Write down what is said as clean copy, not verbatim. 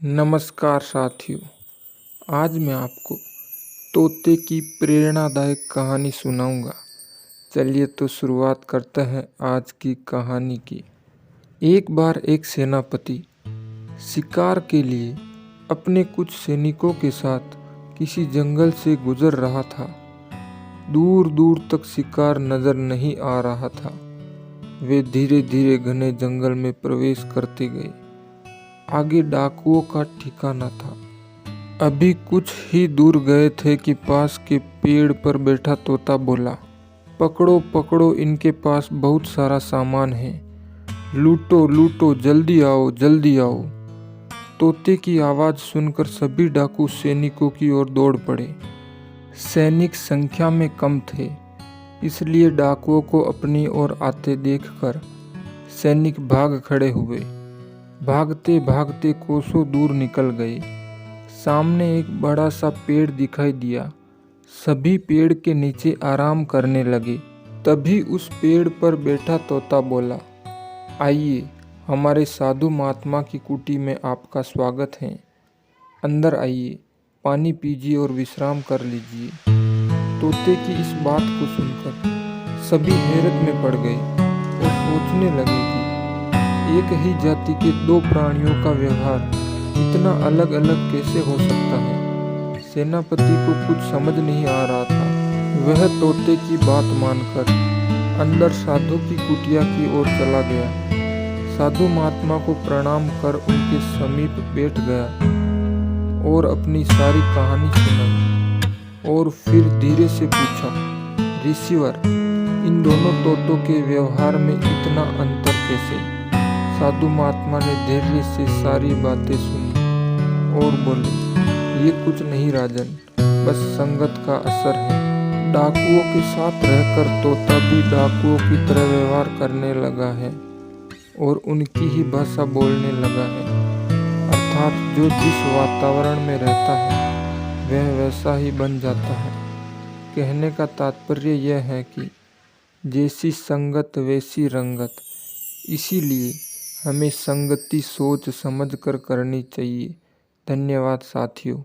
नमस्कार साथियों। आज मैं आपको तोते की प्रेरणादायक कहानी सुनाऊंगा। चलिए तो शुरुआत करते हैं आज की कहानी की। एक बार एक सेनापति शिकार के लिए अपने कुछ सैनिकों के साथ किसी जंगल से गुजर रहा था। दूर दूर तक शिकार नजर नहीं आ रहा था। वे धीरे धीरे घने जंगल में प्रवेश करते गए। आगे डाकुओं का ठिकाना था। अभी कुछ ही दूर गए थे कि पास के पेड़ पर बैठा तोता बोला, पकड़ो पकड़ो, इनके पास बहुत सारा सामान है, लूटो लूटो, जल्दी आओ जल्दी आओ। तोते की आवाज़ सुनकर सभी डाकू सैनिकों की ओर दौड़ पड़े। सैनिक संख्या में कम थे, इसलिए डाकुओं को अपनी ओर आते देखकर सैनिक भाग खड़े हुए। भागते भागते कोसों दूर निकल गए। सामने एक बड़ा सा पेड़ दिखाई दिया। सभी पेड़ के नीचे आराम करने लगे। तभी उस पेड़ पर बैठा तोता बोला, आइए, हमारे साधु महात्मा की कुटी में आपका स्वागत है। अंदर आइए, पानी पीजिए और विश्राम कर लीजिए। तोते की इस बात को सुनकर सभी हैरत में पड़ गए और सोचने लगे कि एक ही जाति के दो प्राणियों का व्यवहार इतना अलग अलग कैसे हो सकता है। सेनापति को कुछ समझ नहीं आ रहा था। वह तोते की बात मानकर अंदर साधु की कुटिया की ओर चला गया। साधु महात्मा को प्रणाम कर उनके समीप बैठ गया और अपनी सारी कहानी सुनाई। और फिर धीरे से पूछा, ऋषिवर, इन दोनों तोतों के व्यवहार में इतना अंतर कैसे? साधु महात्मा ने धैर्य से सारी बातें सुनी और बोले, ये कुछ नहीं राजन, बस संगत का असर है। डाकुओं के साथ रहकर तोता भी डाकुओं की तरह व्यवहार करने लगा है और उनकी ही भाषा बोलने लगा है। अर्थात जो जिस वातावरण में रहता है वह वैसा ही बन जाता है। कहने का तात्पर्य यह है कि जैसी संगत वैसी रंगत। इसीलिए हमें संगति सोच समझ कर करनी चाहिए। धन्यवाद साथियों।